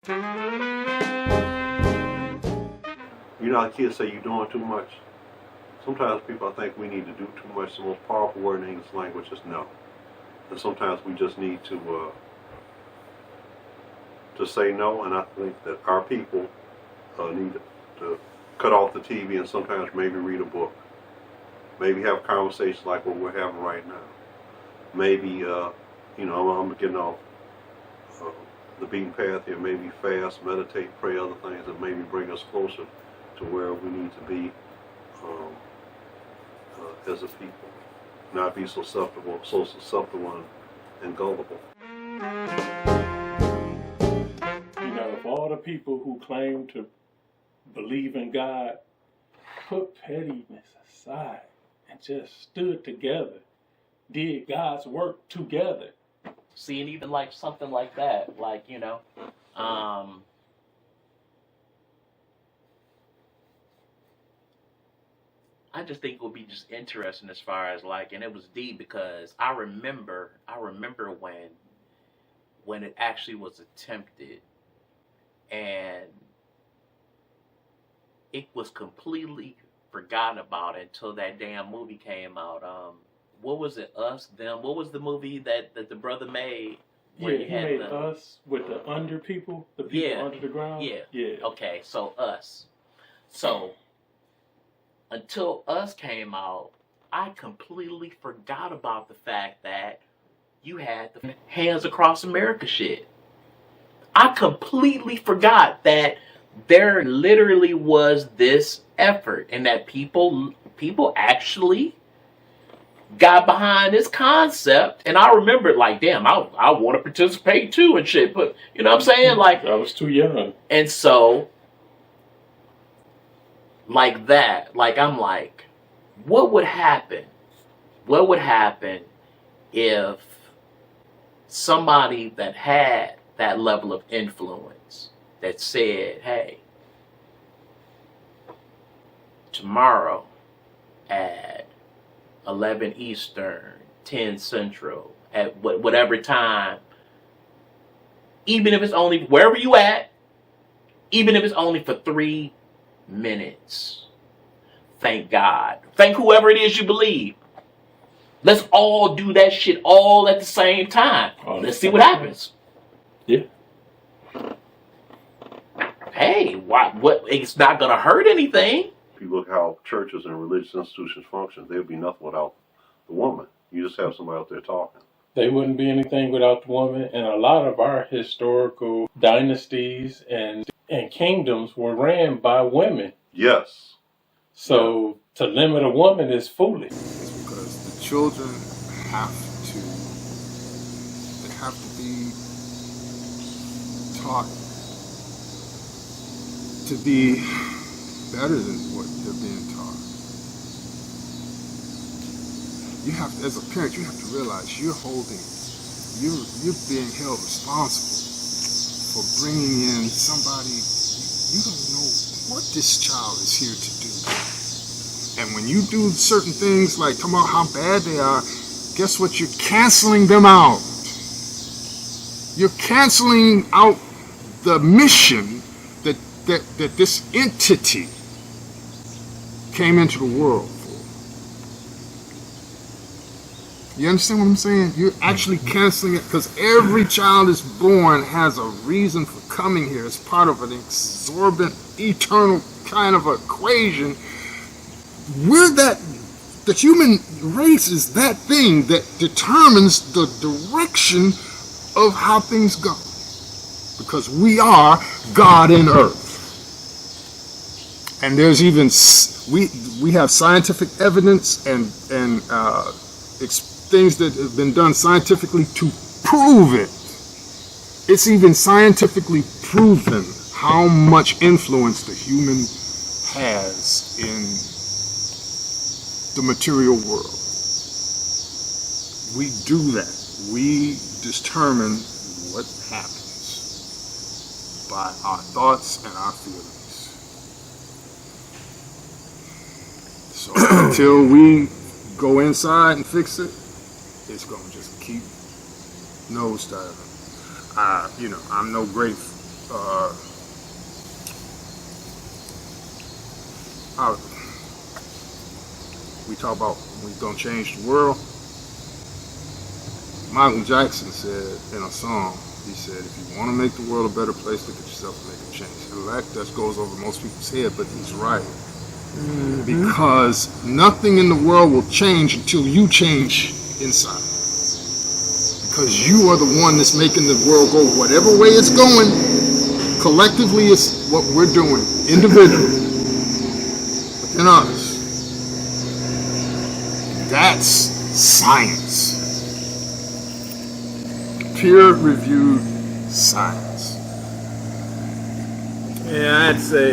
You know how kids say you're doing too much? Sometimes people think we need to do too much. The most powerful word in the English language is no. And sometimes we just need to say no, and I think that our people need to cut off the TV and sometimes maybe read a book. Maybe have conversations like what we're having right now. Maybe, you know, I'm getting off the beaten path here. Maybe fast, meditate, pray, other things that maybe bring us closer to where we need to be as a people. Not be so susceptible and gullible. You know, if all the people who claim to believe in God put pettiness aside and just stood together, did God's work together. See, and even like something like that, like, you know, I just think it would be just interesting as far as like, and it was deep because I remember when it actually was attempted, and it was completely forgotten about until that damn movie came out. What was it? Us, Them? What was the movie that the brother made? Yeah, he made Us with the under people, the people under the ground. Yeah. Okay, so Us. So until Us came out, I completely forgot about the fact that you had the Hands Across America shit. I completely forgot that there literally was this effort and that people actually got behind this concept, and I remember like, damn, I want to participate too and shit, but you know what I'm saying? Like, I was too young. And so like that, like I'm like, what would happen? What would happen if somebody that had that level of influence that said, hey, tomorrow at 11 Eastern, 10 Central, at whatever time, even if it's only wherever you at, even if it's only for 3 minutes, thank God, thank whoever it is you believe. Let's all do that shit all at the same time. Let's see what happens. Yeah. Hey, what? It's not gonna hurt anything. If you look how churches and religious institutions function, they'd be nothing without the woman. You just have somebody out there talking. They wouldn't be anything without the woman, and a lot of our historical dynasties and kingdoms were ran by women. Yes. So to limit a woman is foolish. It's because the children have to be taught to be better than what they're being taught. You have to, as a parent, you have to realize you're being held responsible for bringing in somebody you don't know what this child is here to do. And when you do certain things like talking about how bad they are, guess what? You're canceling them out. You're canceling out the mission that this entity came into the world for. You understand what I'm saying? You're actually canceling it because every child is born has a reason for coming here. It's part of an exorbitant, eternal kind of equation. The human race is that thing that determines the direction of how things go. Because we are God in earth. And there's even, we have scientific evidence and things that have been done scientifically to prove it. It's even scientifically proven how much influence the human has in the material world. We do that. We determine what happens by our thoughts and our feelings. So until we go inside and fix it, it's going to just keep nosediving. I'm no great how we talk about we're gonna change the world. Michael Jackson said in a song, he said, if you want to make the world a better place, look at yourself and make a change. And that goes over most people's head, but he's right. Because nothing in the world will change until you change inside. Because you are the one that's making the world go whatever way it's going. Collectively, it's what we're doing, individually, within us. That's science. Peer-reviewed science. Yeah, I'd say,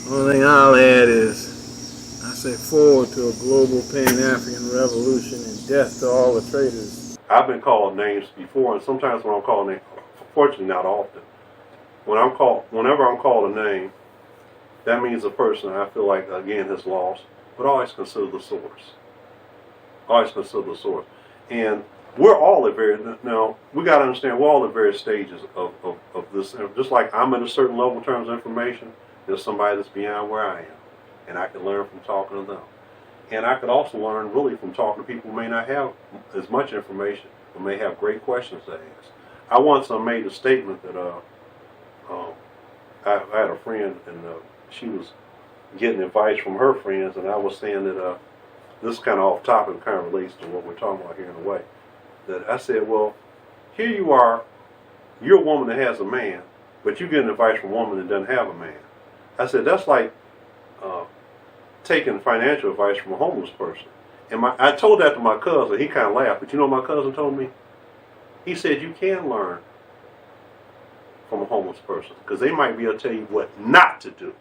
only thing I'll add is, I say forward to a global Pan-African revolution and death to all the traitors. I've been called names before, and sometimes when I'm called names, fortunately not often, whenever I'm called a name, that means a person I feel like, again, has lost, but always consider the source. Always consider the source. And we're all at now, we got to understand, we're all at various stages of this. Just like I'm at a certain level in terms of information, there's somebody that's beyond where I am. And I can learn from talking to them. And I could also learn really from talking to people who may not have as much information, but may have great questions to ask. I once made a statement that I had a friend, and she was getting advice from her friends, and I was saying that this is kind of off topic, kind of relates to what we're talking about here in a way. That I said, well, here you are, you're a woman that has a man, but you're getting advice from a woman that doesn't have a man. I said, that's like taking financial advice from a homeless person. And I told that to my cousin. He kind of laughed, but you know what my cousin told me? He said, you can learn from a homeless person, because they might be able to tell you what not to do.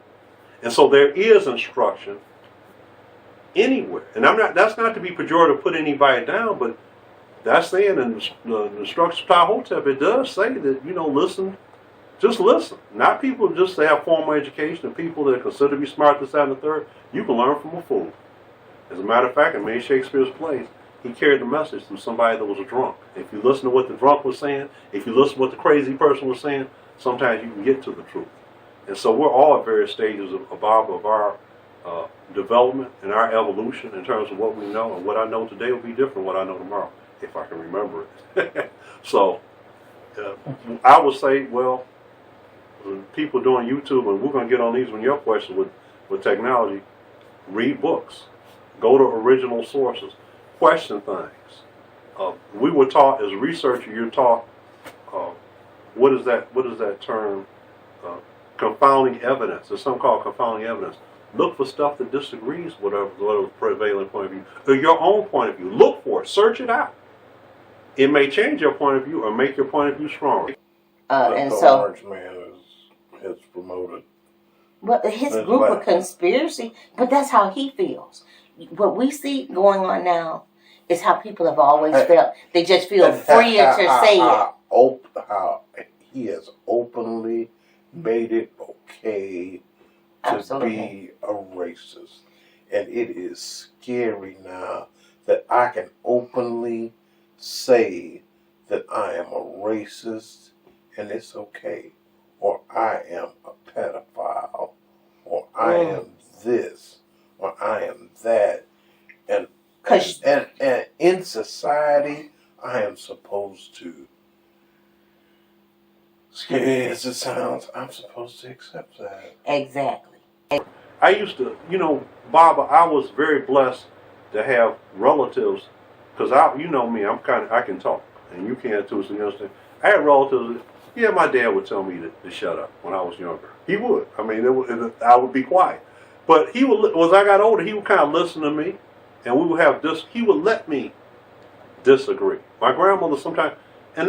And so there is instruction anywhere. And that's not to be pejorative, put anybody down, but that's saying in the instructions of Toussaint, it does say that, listen, just listen. Not people just to have formal education, and people that are considered to be smart, this, that, and the third. You can learn from a fool. As a matter of fact, in many Shakespeare's plays, he carried the message through somebody that was a drunk. If you listen to what the drunk was saying, if you listen to what the crazy person was saying, sometimes you can get to the truth. And so we're all at various stages of our development and our evolution in terms of what we know. And what I know today will be different from what I know tomorrow, if I can remember it. So I would say, well, people doing YouTube, and we're going to get on these when your question with technology, read books. Go to original sources. Question things. We were taught, as a researcher, you're taught, what is that term? Confounding evidence. There's something called confounding evidence. Look for stuff that disagrees with whatever prevailing point of view, or your own point of view. Look for it. Search it out. It may change your point of view or make your point of view stronger. And the so, Orange Man has promoted. well, his That's group right. of conspiracy, but that's how he feels. What we see going on now is how people have always felt. They just feel freer to say it. How he has openly made it okay to Absolutely. be a racist. And it is scary now that I can openly say that I am a racist and it's okay. Or I am a pedophile. Or I am this. Or I am that. And in society, I am supposed to, scary as it sounds, I'm supposed to accept that. Exactly. I used to, Baba, I was very blessed to have relatives, because you know me, I can talk, and you can too, so you understand. I had relatives, my dad would tell me to shut up when I was younger. He would. I mean, I would be quiet. But he would, as I got older, he would kind of listen to me, and we would have he would let me disagree. My grandmother sometimes, and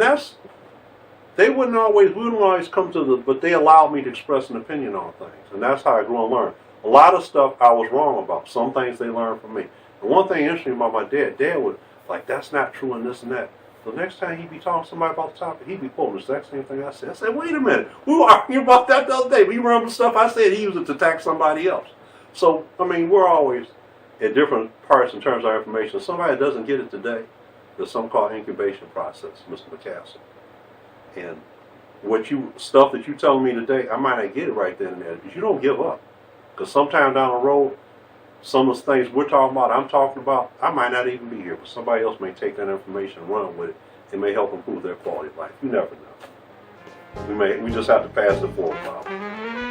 we wouldn't always come to but they allowed me to express an opinion on things. And that's how I grew and learned. A lot of stuff I was wrong about. Some things they learned from me. And one thing interesting about my dad would, that's not true and this and that. The next time he'd be talking to somebody about the topic, he'd be quoting the exact same thing I said. I said, wait a minute, we were arguing about that the other day. We remember the stuff I said, he used it to attack somebody else. So, we're always at different parts in terms of our information. Somebody that doesn't get it today, there's something called incubation process, Mr. McCastle. And stuff that you telling me today, I might not get it right then and there, but you don't give up. Because sometime down the road, some of the things we're talking about, I'm talking about, I might not even be here, but somebody else may take that information and run with it. It may help improve their quality of life. You never know. We just have to pass it forward, Bob.